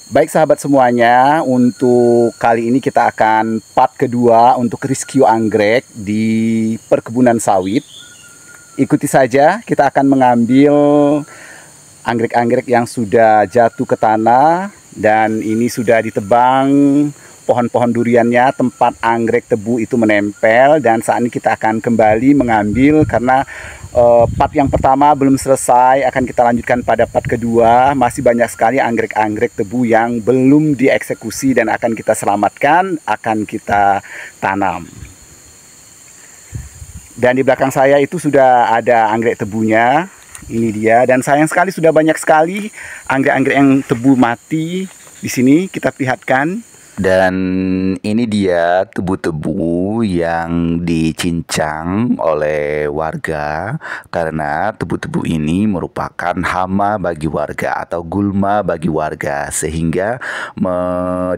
Baik sahabat semuanya, untuk kali ini kita akan part kedua untuk rescue anggrek di perkebunan sawit. Ikuti saja, kita akan mengambil anggrek-anggrek yang sudah jatuh ke tanah dan ini sudah ditebang pohon-pohon duriannya, tempat anggrek tebu itu menempel, dan saat ini kita akan kembali mengambil karena part yang pertama belum selesai, akan kita lanjutkan pada part kedua. Masih banyak sekali anggrek-anggrek tebu yang belum dieksekusi dan akan kita selamatkan, akan kita tanam. Dan di belakang saya itu sudah ada anggrek tebunya, ini dia. Dan sayang sekali sudah banyak sekali anggrek-anggrek yang tebu mati di sini, kita perlihatkan. Dan ini dia tebu-tebu yang dicincang oleh warga karena tebu-tebu ini merupakan hama bagi warga atau gulma bagi warga, sehingga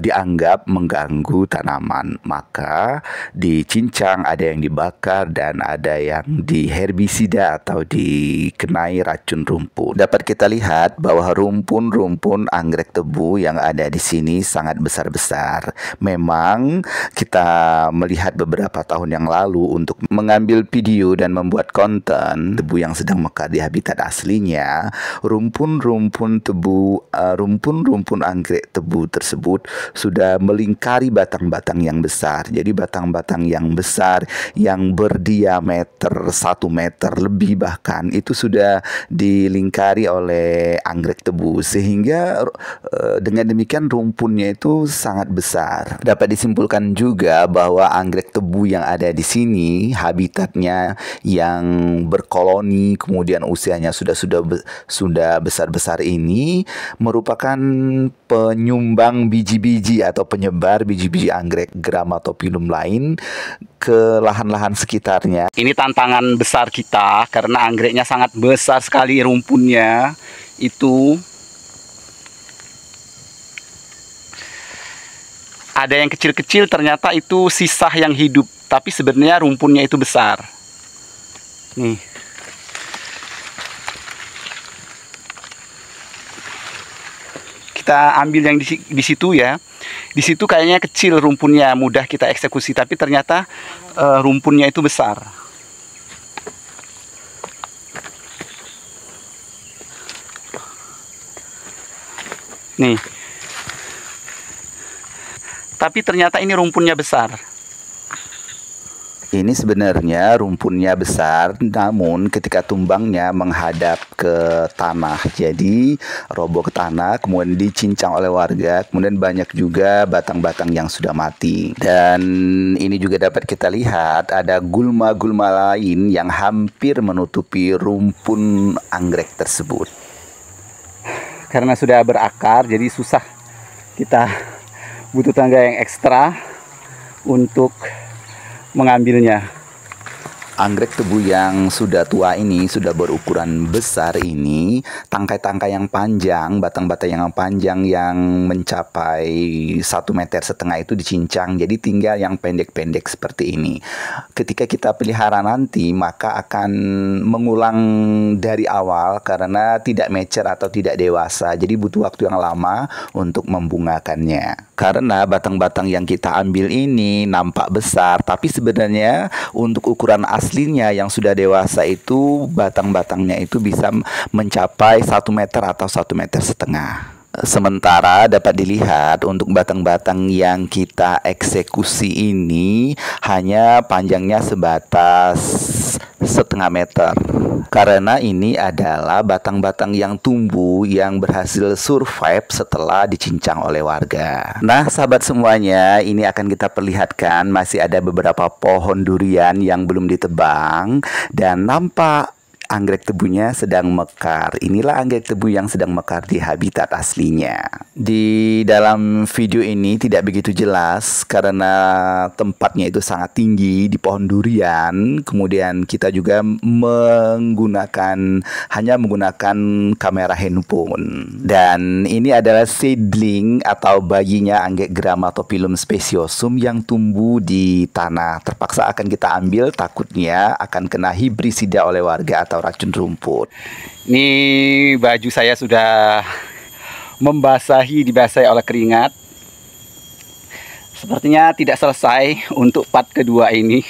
dianggap mengganggu tanaman. Maka dicincang, ada yang dibakar dan ada yang diherbisida atau dikenai racun rumput. Dapat kita lihat bahwa rumpun-rumpun anggrek tebu yang ada di sini sangat besar-besar. Memang kita melihat beberapa tahun yang lalu untuk mengambil video dan membuat konten tebu yang sedang mekar di habitat aslinya, rumpun-rumpun anggrek tebu tersebut sudah melingkari batang-batang yang besar. Jadi batang-batang yang besar yang berdiameter 1 meter lebih bahkan itu sudah dilingkari oleh anggrek tebu, sehingga dengan demikian rumpunnya itu sangat besar. Dapat disimpulkan juga bahwa anggrek tebu yang ada di sini habitatnya yang berkoloni kemudian usianya sudah besar-besar ini merupakan penyumbang biji-biji atau penyebar biji-biji anggrek Grammatophyllum lain ke lahan-lahan sekitarnya. Ini tantangan besar kita karena anggreknya sangat besar sekali, rumpunnya itu. Ada yang kecil-kecil, ternyata itu sisa yang hidup, tapi sebenarnya rumpunnya itu besar. Nih. Kita ambil yang di situ ya. Di situ kayaknya kecil rumpunnya, mudah kita eksekusi, tapi ternyata rumpunnya itu besar. Nih. Tapi ternyata ini rumpunnya besar. Ini sebenarnya rumpunnya besar, namun ketika tumbangnya menghadap ke tanah, jadi roboh ke tanah, kemudian dicincang oleh warga, kemudian banyak juga batang-batang yang sudah mati. Dan ini juga dapat kita lihat ada gulma-gulma lain yang hampir menutupi rumpun anggrek tersebut. Karena sudah berakar, jadi susah, kita butuh tenaga yang ekstra untuk mengambilnya. Anggrek tebu yang sudah tua ini, sudah berukuran besar ini, tangkai-tangkai yang panjang, batang-batang yang panjang yang mencapai 1,5 meter itu dicincang. Jadi tinggal yang pendek-pendek seperti ini. Ketika kita pelihara nanti, maka akan mengulang dari awal karena tidak mature atau tidak dewasa. Jadi butuh waktu yang lama untuk membungakannya. Karena batang-batang yang kita ambil ini nampak besar, tapi sebenarnya untuk ukuran aslinya yang sudah dewasa itu batang-batangnya itu bisa mencapai 1 meter atau 1,5 meter. Sementara dapat dilihat untuk batang-batang yang kita eksekusi ini hanya panjangnya sebatas 0,5 meter. Karena ini adalah batang-batang yang tumbuh yang berhasil survive setelah dicincang oleh warga. Nah, sahabat semuanya, ini akan kita perlihatkan masih ada beberapa pohon durian yang belum ditebang dan nampak anggrek tebunya sedang mekar. Inilah anggrek tebu yang sedang mekar di habitat aslinya. Di dalam video ini tidak begitu jelas karena tempatnya itu sangat tinggi di pohon durian. Kemudian kita juga hanya menggunakan kamera handphone. Dan ini adalah seedling atau bayinya anggrek Grammatophyllum speciosum yang tumbuh di tanah. Terpaksa akan kita ambil, takutnya akan kena hibrisida oleh warga atau racun rumput. Ini baju saya sudah dibasahi oleh keringat. Sepertinya tidak selesai untuk part kedua ini.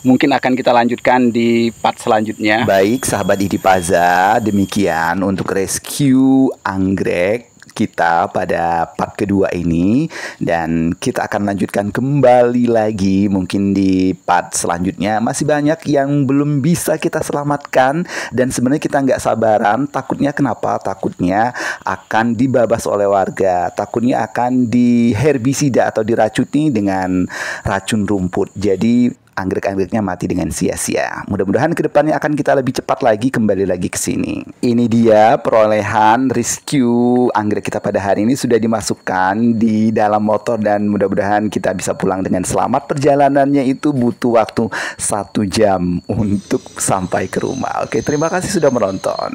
Mungkin akan kita lanjutkan di part selanjutnya. Baik sahabat Idipaza, demikian untuk rescue anggrek kita pada part kedua ini, dan kita akan lanjutkan kembali lagi mungkin di part selanjutnya. Masih banyak yang belum bisa kita selamatkan dan sebenarnya kita nggak sabaran. Takutnya kenapa? Takutnya akan dibabas oleh warga, takutnya akan diherbisida atau diracuni dengan racun rumput. Jadi anggrek-anggreknya mati dengan sia-sia. Mudah-mudahan kedepannya akan kita lebih cepat lagi kembali lagi ke sini. Ini dia perolehan rescue anggrek kita pada hari ini, sudah dimasukkan di dalam motor dan mudah-mudahan kita bisa pulang dengan selamat. Perjalanannya itu butuh waktu 1 jam untuk sampai ke rumah. Oke, terima kasih sudah menonton.